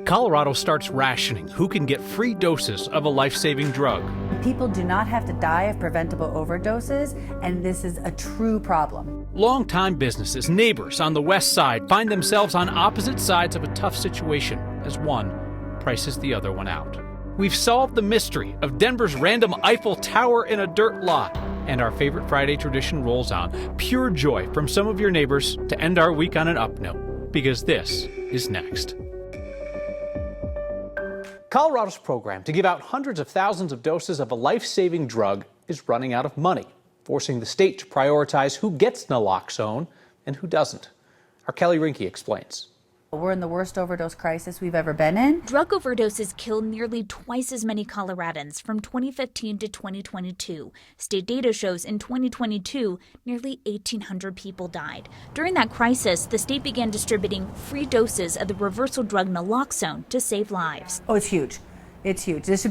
Colorado starts rationing who can get free doses of a life-saving drug. People do not have to die of preventable overdoses, and this is a true problem. Longtime businesses, neighbors on the west side find themselves on opposite sides of a tough situation as one prices the other one out. We've solved the mystery of Denver's random Eiffel Tower in a dirt lot, and our favorite Friday tradition rolls on. Pure joy from some of your neighbors to end our week on an up note, because this is next. Colorado's program to give out hundreds of thousands of doses of a life-saving drug is running out of money, forcing the state to prioritize who gets naloxone and who doesn't. Our Kelly Rinke explains. We're in the worst overdose crisis we've ever been in. Drug overdoses killed nearly twice as many Coloradans from 2015 to 2022. State data shows in 2022, nearly 1,800 people died. During that crisis, the state began distributing free doses of the reversal drug naloxone to save lives. Oh, it's huge. It's huge. This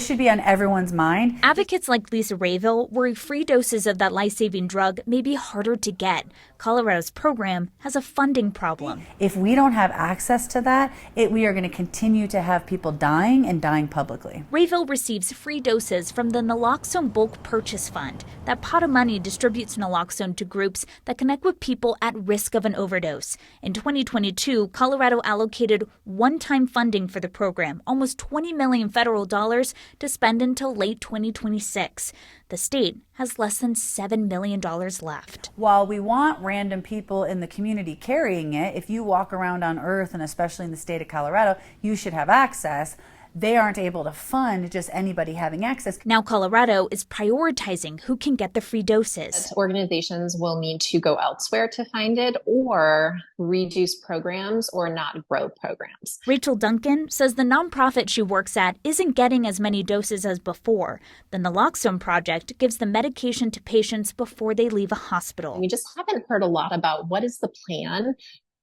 should be on everyone's mind. Advocates like Lisa Rayville worry free doses of that life-saving drug may be harder to get. Colorado's program has a funding problem. If we don't have access to that, we are going to continue to have people dying and dying publicly. Rayville receives free doses from the Naloxone Bulk Purchase Fund. That pot of money distributes naloxone to groups that connect with people at risk of an overdose. In 2022, Colorado allocated one-time funding for the program, almost $20 million federal dollars to spend until late 2026. The state has less than $7 million left. While we want random people in the community carrying it, if you walk around on Earth, and especially in the state of Colorado, you should have access. They aren't able to fund just anybody having access. Now Colorado is prioritizing who can get the free doses. Organizations will need to go elsewhere to find it or reduce programs or not grow programs. Rachel Duncan says the nonprofit she works at isn't getting as many doses as before. The Naloxone Project gives the medication to patients before they leave a hospital. We just haven't heard a lot about what is the plan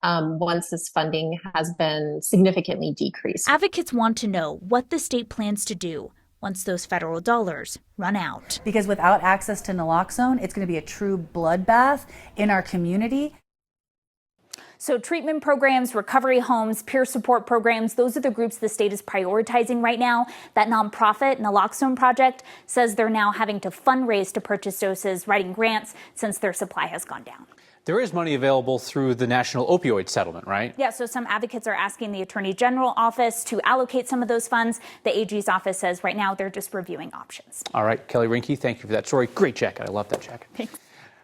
once this funding has been significantly decreased. Advocates want to know what the state plans to do once those federal dollars run out. Because without access to naloxone, it's going to be a true bloodbath in our community. So treatment programs, recovery homes, peer support programs, those are the groups the state is prioritizing right now. That nonprofit, Naloxone Project, says they're now having to fundraise to purchase doses, writing grants since their supply has gone down. There is money available through the national opioid settlement, right? Yeah, so some advocates are asking the Attorney General office to allocate some of those funds. The AG's office says right now they're just reviewing options. All right, Kelly Rinke, thank you for that story. Great jacket. I love that jacket. Thanks.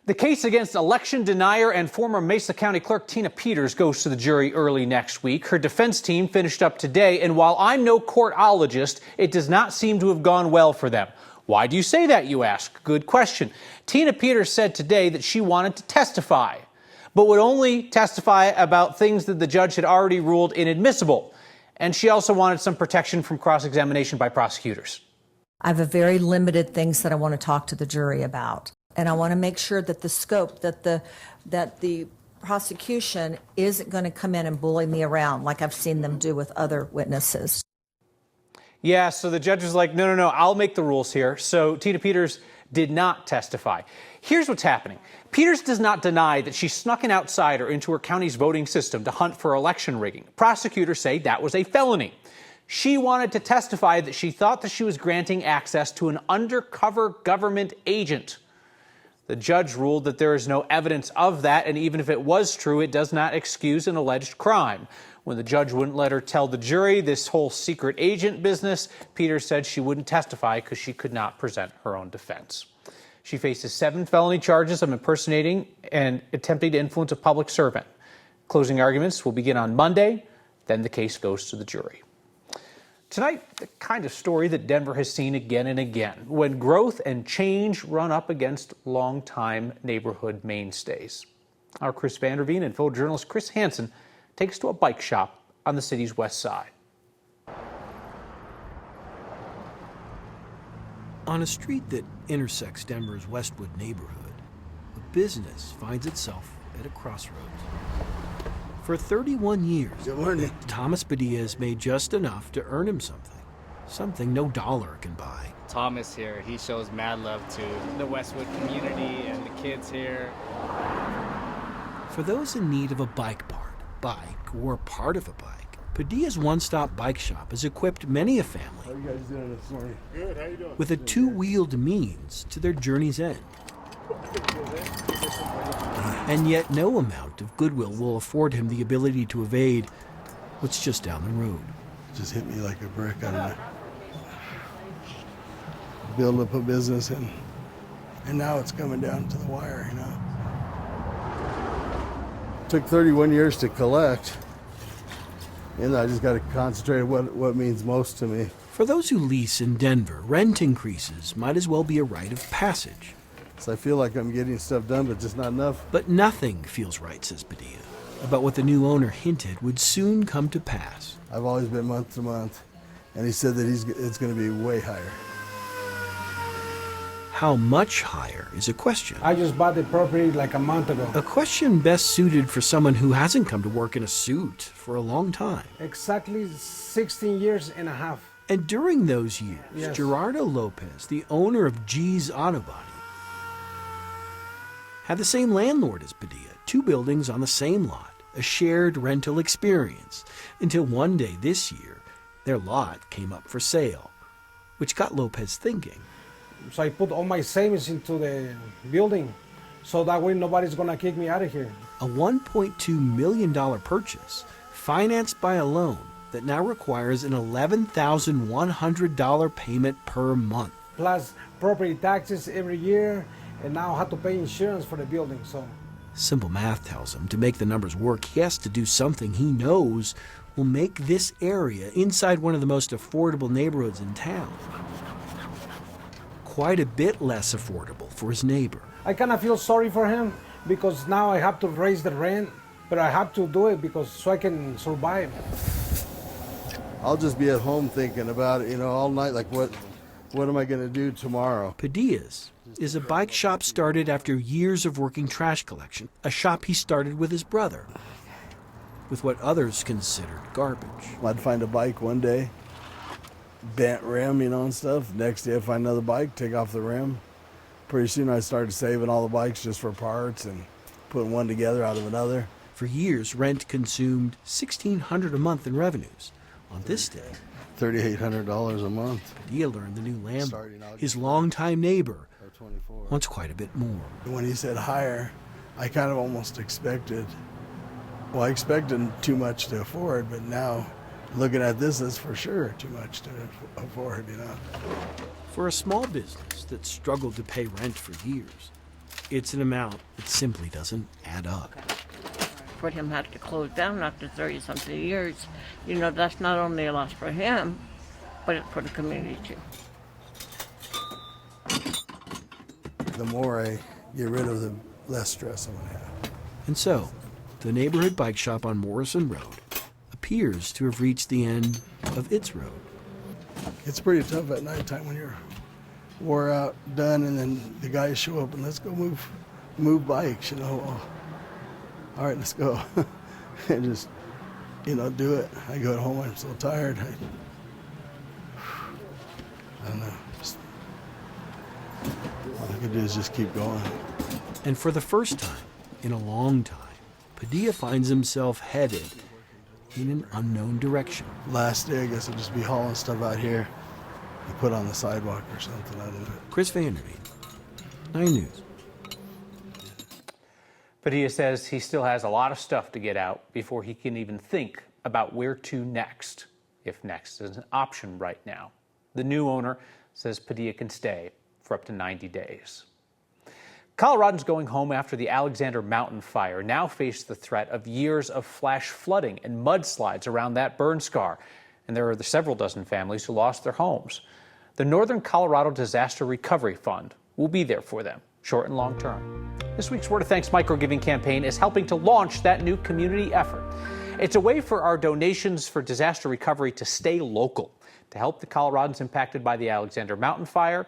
The case against election denier and former Mesa County Clerk Tina Peters goes to the jury early next week. Her defense team finished up today, and while I'm no courtologist, it does not seem to have gone well for them. Why do you say that, you ask? Good question. Tina Peters said today that she wanted to testify, but would only testify about things that the judge had already ruled inadmissible. And she also wanted some protection from cross-examination by prosecutors. I have a very limited things that I want to talk to the jury about. And I want to make sure that the scope, that the prosecution isn't going to come in and bully me around like I've seen them do with other witnesses. Yeah, so the judge was like, no, I'll make the rules here. So Tina Peters did not testify. Here's what's happening. Peters does not deny that she snuck an outsider into her county's voting system to hunt for election rigging. Prosecutors say that was a felony. She wanted to testify that she thought that she was granting access to an undercover government agent. The judge ruled that there is no evidence of that, and even if it was true, it does not excuse an alleged crime. When the judge wouldn't let her tell the jury this whole secret agent business, Peters said she wouldn't testify because she could not present her own defense. She faces 7 felony charges of impersonating and attempting to influence a public servant. Closing arguments will begin on Monday, then the case goes to the jury. Tonight, the kind of story that Denver has seen again and again, when growth and change run up against longtime neighborhood mainstays. Our Chris Vanderveen and photojournalist Chris Hansen take us to a bike shop on the city's west side. On a street that intersects Denver's Westwood neighborhood, a business finds itself at a crossroads. For 31 years, Thomas Padilla has made just enough to earn him something no dollar can buy. Thomas here, he shows mad love to the Westwood community and the kids here. For those in need of a bike or part of a bike, Padilla's one-stop bike shop has equipped many a family How you guys doing this morning? Good, how you doing? with a two-wheeled means to their journey's end. And yet no amount of goodwill will afford him the ability to evade what's just down the road. Just hit me like a brick. I don't know. Build up a business and now it's coming down to the wire, you know. Took 31 years to collect. And I just got to concentrate on what means most to me. For those who lease in Denver, rent increases might as well be a rite of passage. So I feel like I'm getting stuff done, but just not enough. But nothing feels right, says Padilla, about what the new owner hinted would soon come to pass. I've always been month to month, and he said that it's going to be way higher. How much higher is a question. I just bought the property like a month ago. A question best suited for someone who hasn't come to work in a suit for a long time. Exactly 16 years and a half. And during those years, Yes. Gerardo Lopez, the owner of G's Auto Body, had the same landlord as Padilla, 2 buildings on the same lot, a shared rental experience, until one day this year, their lot came up for sale, which got Lopez thinking. So I put all my savings into the building, so that way nobody's gonna kick me out of here. A $1.2 million purchase, financed by a loan that now requires an $11,100 payment per month. Plus property taxes every year, and now I have to pay insurance for the building, so. Simple math tells him to make the numbers work, he has to do something he knows will make this area inside one of the most affordable neighborhoods in town quite a bit less affordable for his neighbor. I kind of feel sorry for him because now I have to raise the rent, but I have to do it because so I can survive. I'll just be at home thinking about it, you know, all night, like what am I going to do tomorrow? Padilla's is a bike shop started after years of working trash collection, a shop he started with his brother, with what others considered garbage. I'd find a bike one day, bent rim, you know, and stuff. Next day I'd find another bike, take off the rim. Pretty soon I started saving all the bikes just for parts and putting one together out of another. For years, rent consumed $1,600 a month in revenues. On this day, $3,800 a month. Padilla learned the new landlord, his longtime neighbor, wants quite a bit more. When he said higher, I kind of almost expected, well, I expected too much to afford, but now looking at this, it's for sure too much to afford, you know. For a small business that struggled to pay rent for years, it's an amount that simply doesn't add up. For him to have to close down after 30-something years, you know, that's not only a loss for him, but it's for the community too. The more I get rid of, the less stress I'm gonna have. And so, the neighborhood bike shop on Morrison Road appears to have reached the end of its road. It's pretty tough at nighttime when you're wore out, done, and then the guys show up and let's go move bikes, you know. Well, all right, let's go. And just, you know, do it. I go home, I'm so tired. I don't know. All I can do is just keep going. And for the first time in a long time, Padilla finds himself headed in an unknown direction. Last day, I guess I'll just be hauling stuff out here and put on the sidewalk or something. I don't know. Chris Vanderveen, 9 News. Padilla says he still has a lot of stuff to get out before he can even think about where to next, if next is an option right now. The new owner says Padilla can stay for up to 90 days. Coloradans going home after the Alexander Mountain fire now face the threat of years of flash flooding and mudslides around that burn scar. And there are several dozen families who lost their homes. The Northern Colorado Disaster Recovery Fund will be there for them, short and long term. This week's Word of Thanks microgiving campaign is helping to launch that new community effort. It's a way for our donations for disaster recovery to stay local, to help the Coloradans impacted by the Alexander Mountain fire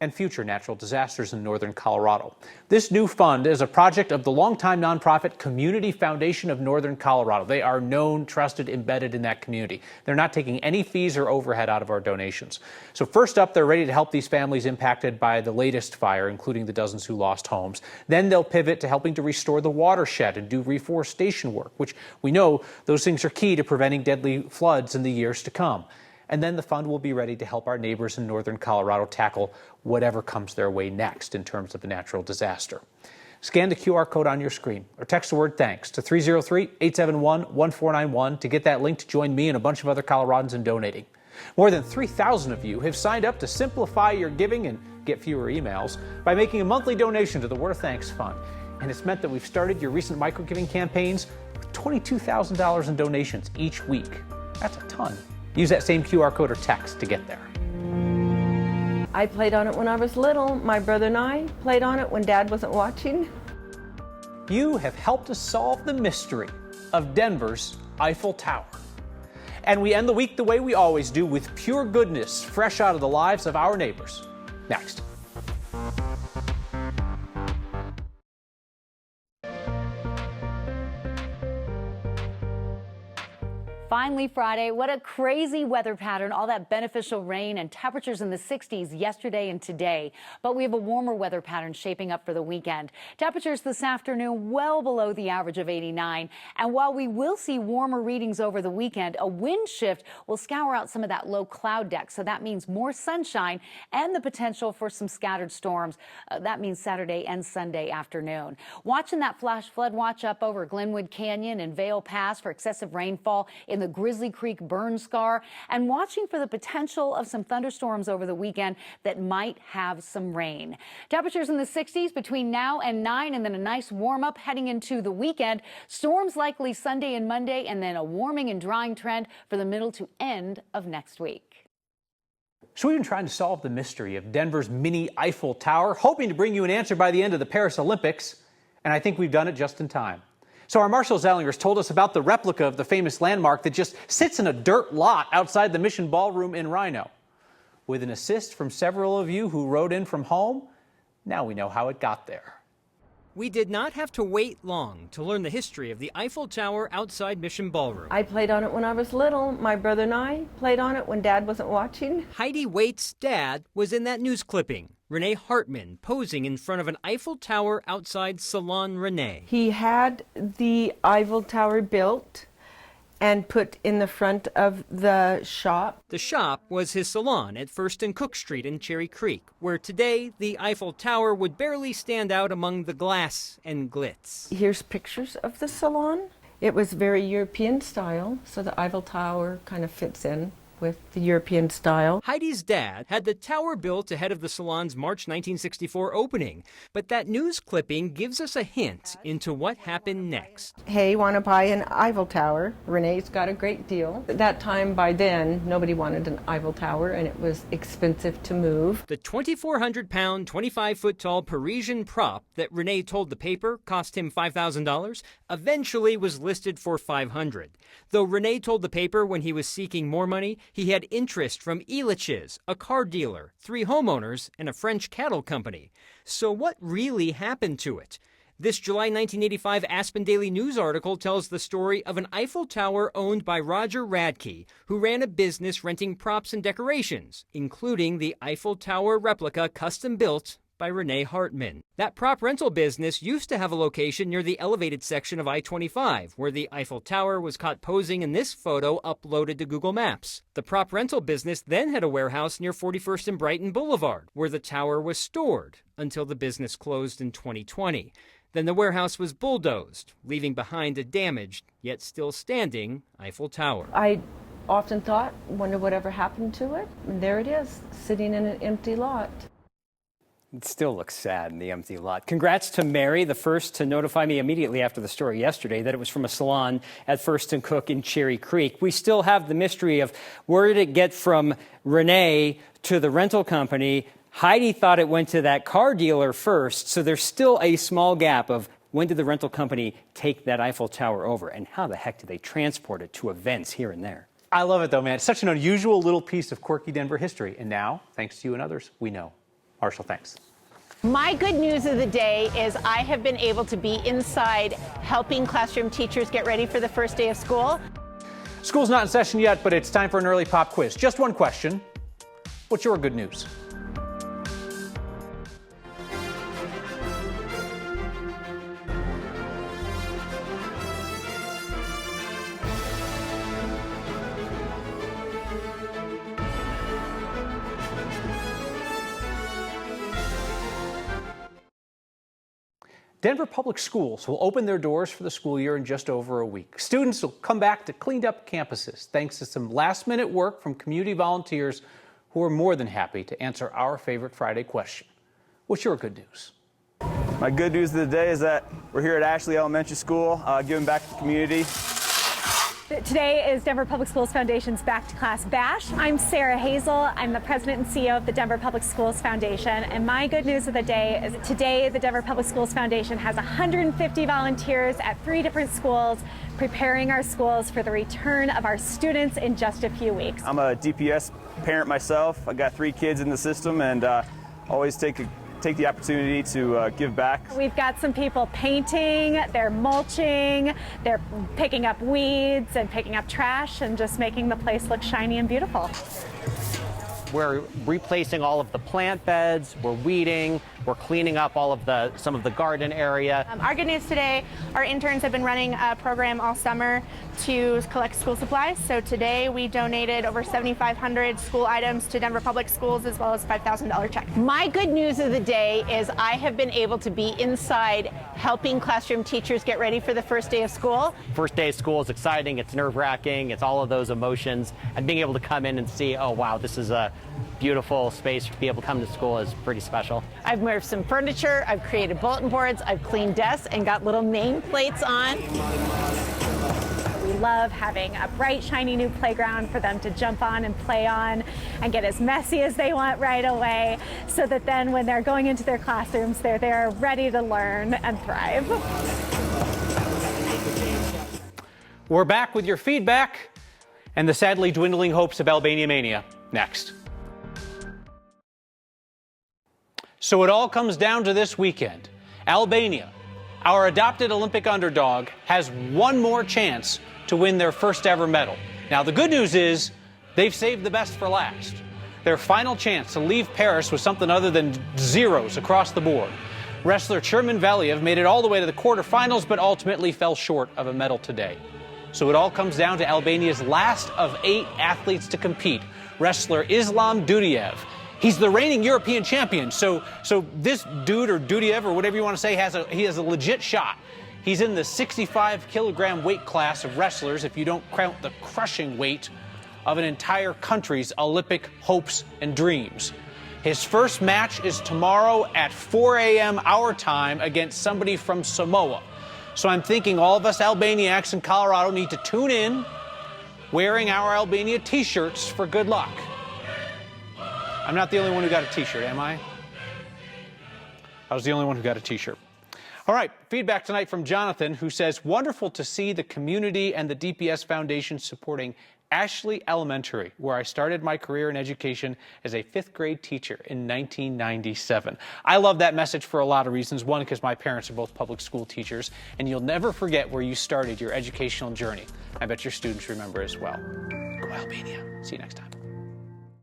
and future natural disasters in northern Colorado. This new fund is a project of the longtime nonprofit Community Foundation of Northern Colorado. They are known, trusted, embedded in that community. They're not taking any fees or overhead out of our donations. So first up, they're ready to help these families impacted by the latest fire, including the dozens who lost homes. Then they'll pivot to helping to restore the watershed and do reforestation work, which we know those things are key to preventing deadly floods in the years to come. And then the fund will be ready to help our neighbors in northern Colorado tackle whatever comes their way next in terms of a natural disaster. Scan the QR code on your screen or text the word thanks to 303-871-1491 to get that link to join me and a bunch of other Coloradans in donating. More than 3,000 of you have signed up to simplify your giving and get fewer emails by making a monthly donation to the Word of Thanks Fund. And it's meant that we've started your recent micro-giving campaigns with $22,000 in donations each week. That's a ton. Use that same QR code or text to get there. I played on it when I was little. My brother and I played on it when Dad wasn't watching. You have helped us solve the mystery of Denver's Eiffel Tower. And we end the week the way we always do, with pure goodness fresh out of the lives of our neighbors. Next. Finally Friday, what a crazy weather pattern, all that beneficial rain and temperatures in the 60s yesterday and today. But we have a warmer weather pattern shaping up for the weekend. Temperatures this afternoon well below the average of 89. And while we will see warmer readings over the weekend, a wind shift will scour out some of that low cloud deck. So that means more sunshine and the potential for some scattered storms. That means Saturday and Sunday afternoon. Watching that flash flood watch up over Glenwood Canyon and Vail Pass for excessive rainfall in the Grizzly Creek burn scar, and watching for the potential of some thunderstorms over the weekend that might have some rain. Temperatures in the 60s between now and 9, and then a nice warm up heading into the weekend. Storms likely Sunday and Monday, and then a warming and drying trend for the middle to end of next week. So we've been trying to solve the mystery of Denver's mini Eiffel Tower, hoping to bring you an answer by the end of the Paris Olympics, and I think we've done it just in time. So our Marshall Zellingers told us about the replica of the famous landmark that just sits in a dirt lot outside the Mission Ballroom in Rhino. With an assist from several of you who wrote in from home, now we know how it got there. We did not have to wait long to learn the history of the Eiffel Tower outside Mission Ballroom. I played on it when I was little. My brother and I played on it when Dad wasn't watching. Heidi Waite's dad was in that news clipping. Renee Hartman posing in front of an Eiffel Tower outside Salon Renee. He had the Eiffel Tower built and put in the front of the shop. The shop was his salon at 1st and Cook Street in Cherry Creek, where today the Eiffel Tower would barely stand out among the glass and glitz. Here's pictures of the salon. It was very European style, so the Eiffel Tower kind of fits in with the European style. Heidi's dad had the tower built ahead of the salon's March 1964 opening, but that news clipping gives us a hint into what happened next. Hey, want to buy an Eiffel Tower? Renee's got a great deal. At that time, by then, nobody wanted an Eiffel Tower, and it was expensive to move. The 2,400-pound, 25-foot-tall Parisian prop that Renee told the paper cost him $5,000 eventually was listed for $500. Though Renee told the paper when he was seeking more money, he had interest from Elitch's, a car dealer, 3 homeowners, and a French cattle company. So what really happened to it? This July 1985 Aspen Daily News article tells the story of an Eiffel Tower owned by Roger Radke, who ran a business renting props and decorations, including the Eiffel Tower replica custom-built by Renee Hartman. That prop rental business used to have a location near the elevated section of I-25, where the Eiffel Tower was caught posing in this photo uploaded to Google Maps. The prop rental business then had a warehouse near 41st and Brighton Boulevard, where the tower was stored, until the business closed in 2020. Then the warehouse was bulldozed, leaving behind a damaged, yet still standing, Eiffel Tower. I often thought, wonder whatever happened to it. And there it is, sitting in an empty lot. It still looks sad in the empty lot. Congrats to Mary, the first to notify me immediately after the story yesterday that it was from a salon at 1st and Cook in Cherry Creek. We still have the mystery of where did it get from Renee to the rental company. Heidi thought it went to that car dealer first, so there's still a small gap of when did the rental company take that Eiffel Tower over, and how the heck did they transport it to events here and there? I love it, though, man. It's such an unusual little piece of quirky Denver history. And now, thanks to you and others, we know. Marshall, thanks. My good news of the day is I have been able to be inside helping classroom teachers get ready for the first day of school. School's not in session yet, but it's time for an early pop quiz. Just one question. What's your good news? Denver Public Schools will open their doors for the school year in just over a week. Students will come back to cleaned up campuses thanks to some last-minute work from community volunteers who are more than happy to answer our favorite Friday question. What's your good news? My good news of the day is that we're here at Ashley Elementary School, giving back to the community. Today is Denver Public Schools Foundation's Back to Class Bash. I'm Sarah Hazel. I'm the president and CEO of the Denver Public Schools Foundation. And my good news of the day is today the Denver Public Schools Foundation has 150 volunteers at 3 different schools preparing our schools for the return of our students in just a few weeks. I'm a DPS parent myself. I got 3 kids in the system and always take the opportunity to give back. We've got some people painting, they're mulching, they're picking up weeds and picking up trash and just making the place look shiny and beautiful. We're replacing all of the plant beds, we're weeding, we're cleaning up some of the garden area. Our good news today, our interns have been running a program all summer to collect school supplies. So today we donated over 7,500 school items to Denver Public Schools as well as a $5,000 check. My good news of the day is I have been able to be inside helping classroom teachers get ready for the first day of school. First day of school is exciting, it's nerve-wracking, it's all of those emotions, and being able to come in and see, oh wow, this is a beautiful space to be able to come to school is pretty special. I've moved some furniture, I've created bulletin boards, I've cleaned desks and got little name plates on. We love having a bright, shiny new playground for them to jump on and play on and get as messy as they want right away so that then when they're going into their classrooms, they're there ready to learn and thrive. We're back with your feedback and the sadly dwindling hopes of Albania Mania next. So it all comes down to this weekend. Albania, our adopted Olympic underdog, has one more chance to win their first ever medal. Now, the good news is they've saved the best for last. Their final chance to leave Paris was something other than zeros across the board. Wrestler Chermin Valiev made it all the way to the quarterfinals, but ultimately fell short of a medal today. So it all comes down to Albania's last of 8 athletes to compete, wrestler Islam Dudiev. He's the reigning European champion, so this dude, or Dudiev, or whatever you want to say, he has a legit shot. He's in the 65-kilogram weight class of wrestlers, if you don't count the crushing weight of an entire country's Olympic hopes and dreams. His first match is tomorrow at 4 a.m. our time against somebody from Samoa. So I'm thinking all of us Albaniacs in Colorado need to tune in wearing our Albania t-shirts for good luck. I'm not the only one who got a t-shirt, am I? I was the only one who got a t-shirt. All right, feedback tonight from Jonathan, who says, wonderful to see the community and the DPS Foundation supporting Ashley Elementary, where I started my career in education as a 5th grade teacher in 1997. I love that message for a lot of reasons. One, because my parents are both public school teachers, and you'll never forget where you started your educational journey. I bet your students remember as well. Go Albania. See you next time.